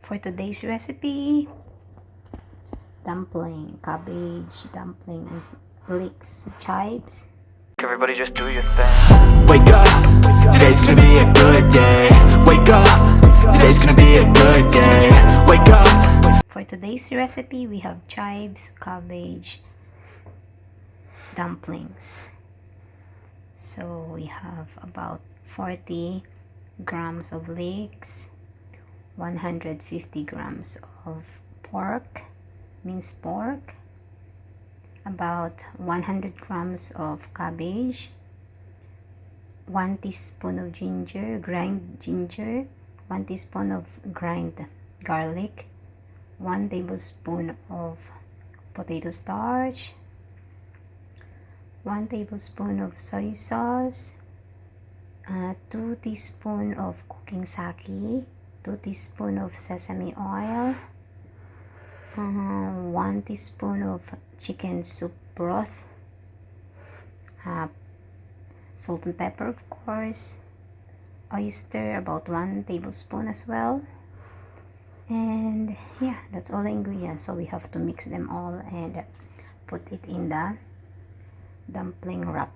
For today's recipe, dumpling, cabbage, dumpling, and leeks, chives. Everybody just do your thing. Wake up, today's gonna be a good day. Wake up, today's gonna be a good day. Wake up. For today's recipe, we have chives, cabbage, dumplings. So we have about 40 grams of leeks, 150 grams of pork, minced pork, about 100 grams of cabbage, 1 teaspoon of ground ginger, 1 teaspoon of ground garlic, 1 tablespoon of potato starch, 1 tablespoon of soy sauce, 2 teaspoons of cooking sake, 2 teaspoons of sesame oil, 1 teaspoon of chicken soup broth, salt and pepper, of course, oyster, about 1 tablespoon as well. And yeah, that's all the ingredients. So we have to mix them all and put it in the dumpling wrap.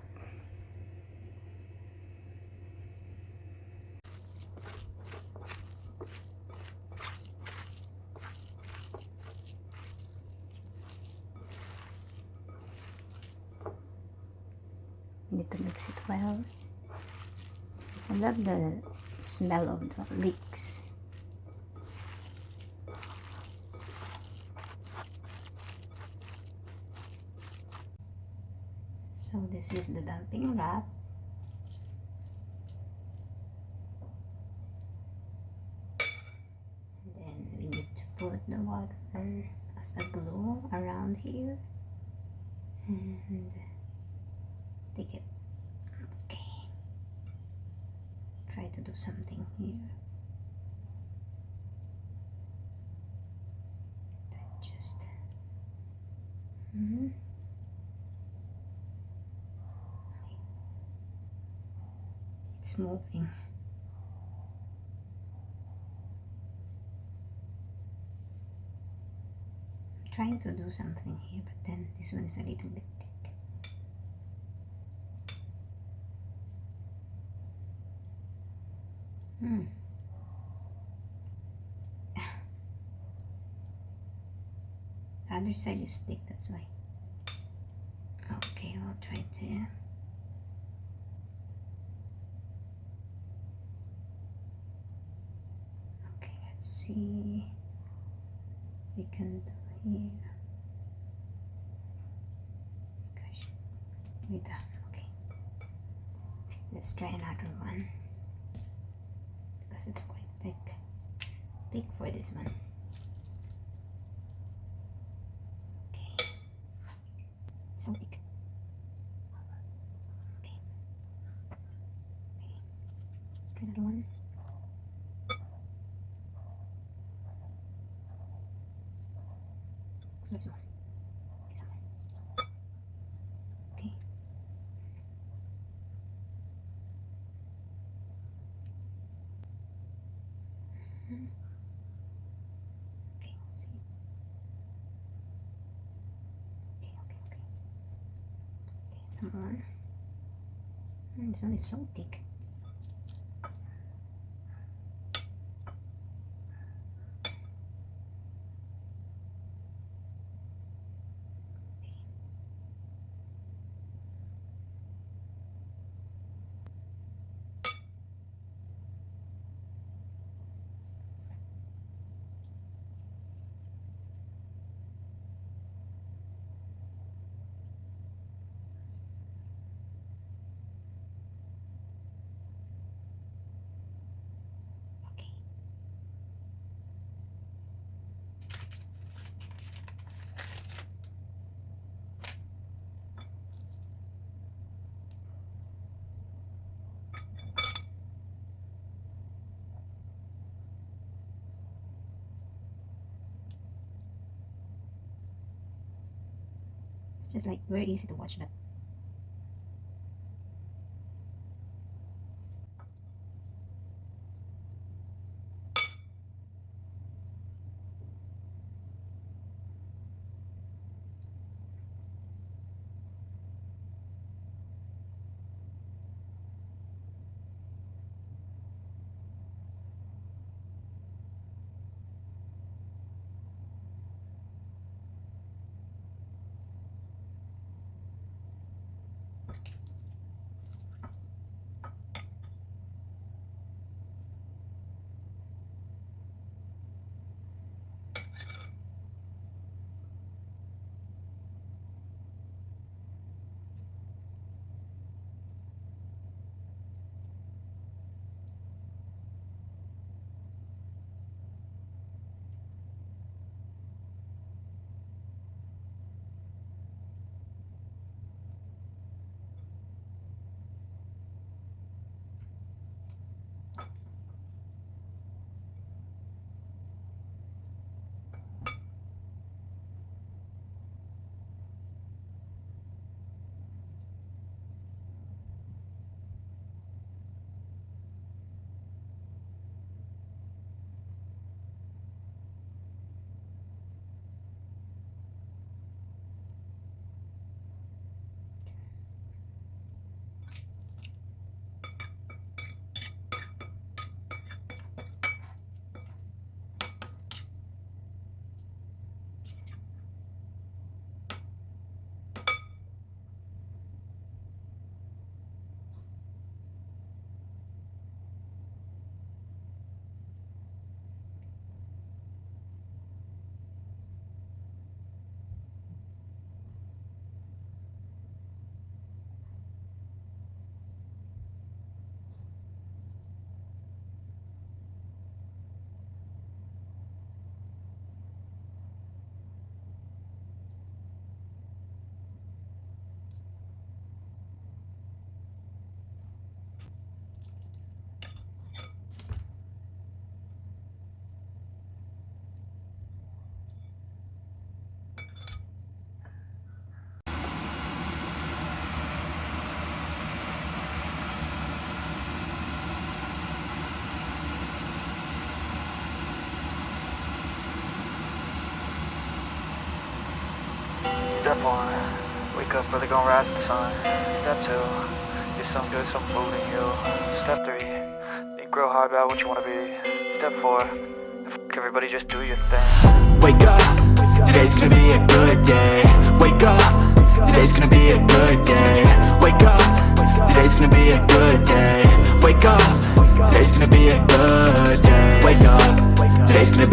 You need to mix it well. I love the smell of the leeks. So this is the dumpling wrap. And then we need to put the water as a glue around here and stick it. Okay. Try to do something here. Just it's moving. I'm trying to do something here, but then this one is a little bit thick. The other side is thick, that's why. Okay, I'll try to. Okay, let's see. We can do here. Gosh, with that. Okay, let's try another one because it's quite thick for this one. Okay, so thick. Okay, try another one. So okay. Okay, see. Okay. Some more. This one is so thick. It's just like very easy to watch, but Step 1, wake up early, gonna rise with the sun. Step 2, get some good, some food in you. Step 3, think real hard about what you wanna be. Step 4, fuck everybody, just do your thing. Wake up, today's gonna be a good day. Wake up, today's gonna be a good day. Wake up, today's gonna be a good day. Wake up, today's gonna be a good day. Wake up, today's gonna be